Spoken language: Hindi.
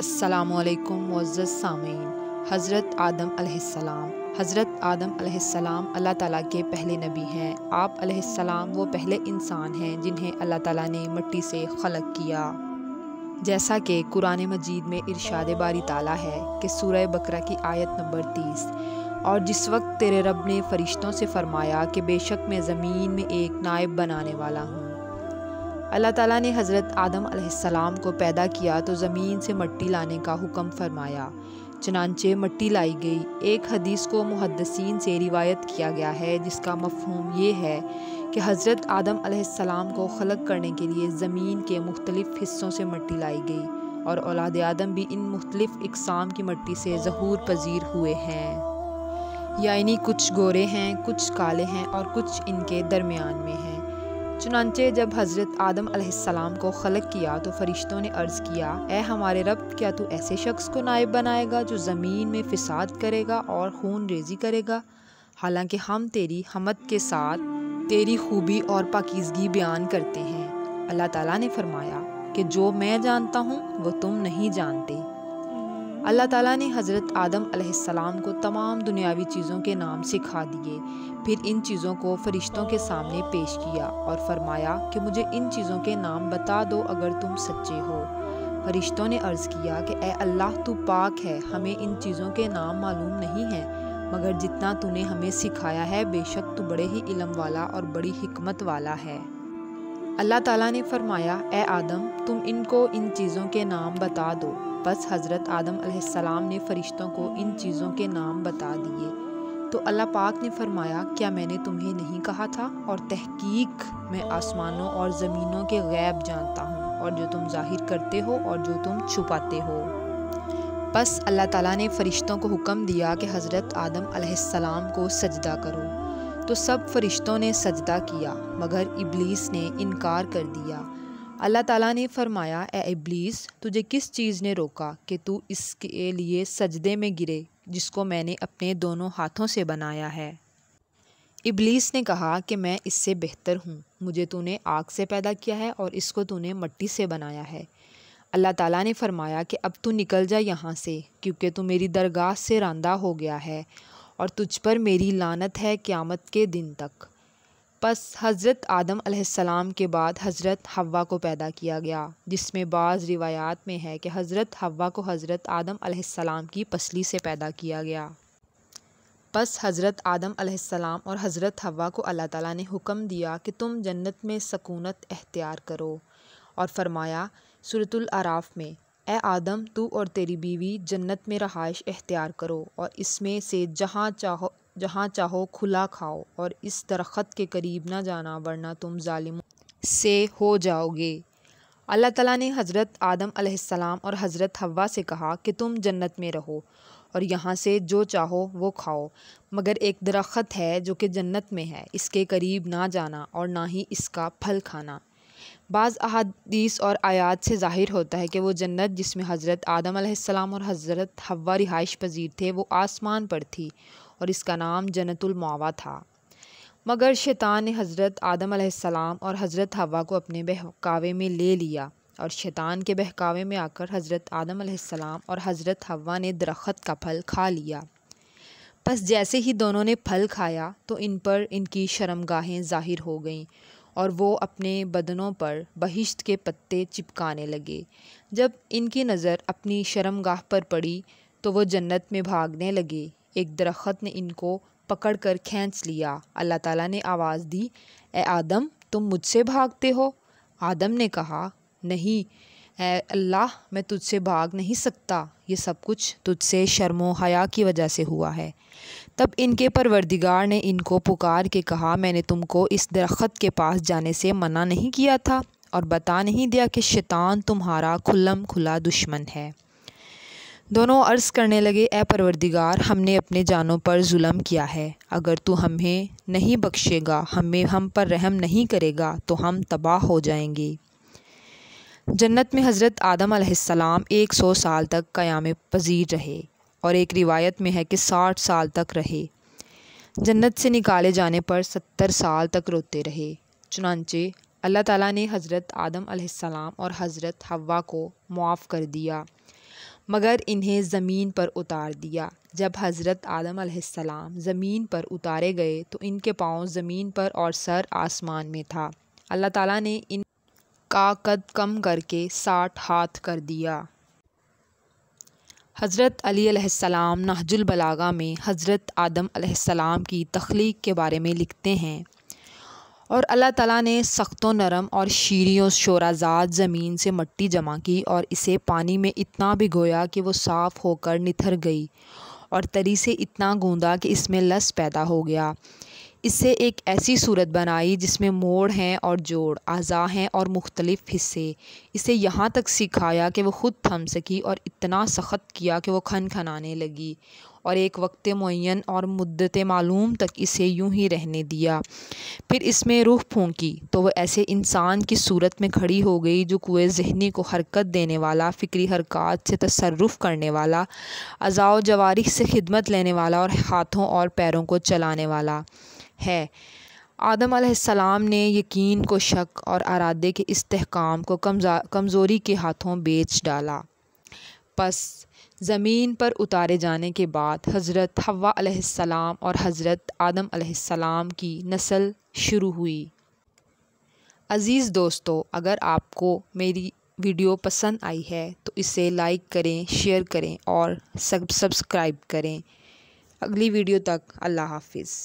अस्सलामुअलैकुम मुअज़्ज़ज़ सामीन। हज़रत आदम अलैहिस्सलाम अल्लाह ताला के पहले नबी हैं। आप अलैहिस्सलाम वो पहले इंसान हैं जिन्हें अल्लाह ताला ने मिट्टी से खलक किया। जैसा कि कुरान मजीद में इरशाद बारी ताला है कि सूरह बकरा की आयत नंबर 30, और जिस वक्त तेरे रब ने फ़रिश्तों से फ़रमाया कि बेशक मैं ज़मीन में एक नायब बनाने वाला हूँ। अल्लाह ताला ने हज़रत आदम अलैहिस्सलाम को पैदा किया तो ज़मीन से मिट्टी लाने का हुक्म फरमाया। चनांचे मिट्टी लाई गई। एक हदीस को मुहद्दिसीन से रिवायत किया गया है जिसका मफ़हूम ये है कि हज़रत आदम अलैहिस्सलाम को खलक करने के लिए ज़मीन के मुख्तलिफ़ हिस्सों से मिट्टी लाई गई और औलाद आदम भी इन मुख्तलिफ़ इक़साम की मिट्टी से ज़हूर पजीर हुए हैं। यानी कुछ गोरे हैं, कुछ काले हैं और कुछ इनके दरमियान में हैं। चुनांचे जब हज़रत आदम अलैहिस्सलाम को खलक किया तो फ़रिश्तों ने अर्ज़ किया, ए हमारे रब, क्या तू ऐसे शख्स को नायब बनाएगा जो ज़मीन में फ़िसाद करेगा और खून रेज़ी करेगा? हालांकि हम तेरी हमद के साथ तेरी खूबी और पाकीज़गी बयान करते हैं। अल्लाह ताला ने फरमाया कि जो मैं जानता हूँ वो तुम नहीं जानते। अल्लाह ताला ने हज़रत आदम अलैहिस्सलाम को तमाम दुनियावी चीज़ों के नाम सिखा दिए। फिर इन चीज़ों को फ़रिश्तों के सामने पेश किया और फरमाया कि मुझे इन चीज़ों के नाम बता दो अगर तुम सच्चे हो। फ़रिश्तों ने अर्ज़ किया कि ए अल्लाह, तू पाक है, हमें इन चीज़ों के नाम मालूम नहीं हैं, मगर जितना तूने हमें सिखाया है बेशक तू बड़े ही इल्म वाला और बड़ी हिकमत वाला है। अल्लाह ताला ने फरमाया, ए आदम, तुम इनको इन चीज़ों के नाम बता दो। बस हज़रत आदम अलैहिस्सलाम ने फ़रिश्तों को इन चीज़ों के नाम बता दिए तो अल्लाह पाक ने फरमाया, क्या मैंने तुम्हें नहीं कहा था? और तहकीक मैं आसमानों और ज़मीनों के गैब जानता हूँ, और जो तुम ज़ाहिर करते हो और जो तुम छुपाते हो। बस अल्लाह ताला ने फ़रिश्तों को हुक्म दिया कि हज़रत आदम अलैहिस्सलाम को सजदा करो तो सब फ़रिश्तों ने सजदा किया मगर इब्लीस ने इनकार कर दिया। अल्लाह ताला ने फरमाया, ए इब्लीस, तुझे किस चीज़ ने रोका कि तू इसके लिए सजदे में गिरे जिसको मैंने अपने दोनों हाथों से बनाया है? इब्लीस ने कहा कि मैं इससे बेहतर हूँ, मुझे तूने आग से पैदा किया है और इसको तूने मिट्टी से बनाया है। अल्लाह ताला ने फरमाया कि अब तू निकल जा यहाँ से, क्योंकि तू मेरी दरगाह से रांदा हो गया है और तुझ पर मेरी लानत है क़यामत के दिन तक। बस हज़रत आदम अलैहिस्सलाम के बाद हज़रत हव्वा को पैदा किया गया, जिसमें बाज़ रिवायात में है कि हज़रत हव्वा को हज़रत आदम अलैहिस्सलाम की पसली से पैदा किया गया। बस हज़रत आदम अलैहिस्सलाम और हज़रत हव्वा को अल्लाह ताला ने हुक्म दिया कि तुम जन्नत में सकूनत एख्तियार करो और फरमाया सूरतुल आराफ में, ए आदम, तू और तेरी बीवी जन्नत में रहाइश एख्तियार करो और इसमें से जहाँ चाहो खुला खाओ और इस दरख्त के करीब ना जाना वरना तुम जालिम से हो जाओगे। अल्लाह ताला ने हज़रत आदम अलैहिस्सलाम और हज़रत हव्वा से कहा कि तुम जन्नत में रहो और यहाँ से जो चाहो वो खाओ, मगर एक दरख्त है जो कि जन्नत में है, इसके करीब ना जाना और ना ही इसका फल खाना। बाज़ अहादीस और आयात से ज़ाहिर होता है कि वो जन्नत जिसमें हज़रत आदम अलैहिस्सलाम और हज़रत हव्वा रिहाइश पजीर थे वो आसमान पर थी और इसका नाम जन्नतुल मावा था। मगर शैतान ने हज़रत आदम अलैहिस्सलाम और हज़रत हव्वा को अपने बहकावे में ले लिया और शैतान के बहकावे में आकर हज़रत आदम अलैहिस्सलाम और हज़रत हव्वा ने दरख्त का फल खा लिया। बस जैसे ही दोनों ने फल खाया तो इन पर इनकी शर्मगाहें ज़ाहिर हो गईं और वो अपने बदनों पर बहिश्त के पत्ते चिपकाने लगे। जब इनकी नज़र अपनी शर्मगाह पर पड़ी तो वो जन्नत में भागने लगे। एक दरख्त ने इनको पकड़ कर खींच लिया। अल्लाह ताला ने आवाज़ दी, ए आदम, तुम मुझसे भागते हो? आदम ने कहा, नहीं ए अल्लाह, मैं तुझसे भाग नहीं सकता, ये सब कुछ तुझसे शर्मो हया की वजह से हुआ है। तब इनके परवरदिगार ने इनको पुकार के कहा, मैंने तुमको इस दरख्त के पास जाने से मना नहीं किया था और बता नहीं दिया कि शैतान तुम्हारा खुल्लम खुला दुश्मन है? दोनों अर्ज़ करने लगे, ए परवरदिगार, हमने अपने जानों पर जुल्म किया है, अगर तू हमें नहीं बख्शेगा, हम पर रहम नहीं करेगा तो हम तबाह हो जाएंगे। जन्नत में हज़रत आदम अलैहिस्सलाम 100 साल तक क़याम पजीर रहे और एक रिवायत में है कि 60 साल तक रहे। जन्नत से निकाले जाने पर 70 साल तक रोते रहे। चुनांचे अल्लाह ताला ने हज़रत आदम अलैहिस्सलाम और हज़रत हव्वा को मुआफ़ कर दिया, मगर इन्हें ज़मीन पर उतार दिया। जब हज़रत आदम अलैहिस्सलाम ज़मीन पर उतारे गए तो इनके पाँव ज़मीन पर और सर आसमान में था। अल्लाह ताला ने इनका कद कम करके 60 हाथ कर दिया। हज़रत अली अलैहिस्सलाम नहजुल बलागा में हज़रत आदम अलैहिस्सलाम की तख्लीक के बारे में लिखते हैं, और अल्लाह ताला ने सख्त व नरम और शीरीं शोराज़ाद ज़मीन से मिट्टी जमा की और इसे पानी में इतना भिगोया कि वो साफ़ होकर निथर गई, और तरी से इतना गूंदा कि इसमें लस पैदा हो गया। इससे एक ऐसी सूरत बनाई जिसमें मोड़ हैं और जोड़, अज़ा हैं और मुख्तलिफ़ हिस्से। इसे यहाँ तक सिखाया कि वो ख़ुद थम सकी, और इतना सख्त किया कि वो खनखनाने लगी, और एक वक्त मुअय्यन और मुद्दत मालूम तक इसे यूं ही रहने दिया। फिर इसमें रूह फूंकी तो वह ऐसे इंसान की सूरत में खड़ी हो गई जो कुए ज़हनी को हरकत देने वाला, फ़िक्री हरकत से तसर्रुफ़ करने वाला, अज़ा व जवारिह से खिदमत लेने वाला और हाथों और पैरों को चलाने वाला है। आदम अलैहिस्सलाम ने यकीन को शक और इरादे के इस्तेहकाम को कमज़ोरी के हाथों बेच डाला। बस ज़मीन पर उतारे जाने के बाद हज़रत हव्वा अलैहिस्सलाम और हज़रत आदम अलैहिस्सलाम की नस्ल शुरू हुई। अज़ीज़ दोस्तों, अगर आपको मेरी वीडियो पसंद आई है तो इसे लाइक करें, शेयर करें और सब्सक्राइब करें। अगली वीडियो तक अल्लाह हाफ़िज़।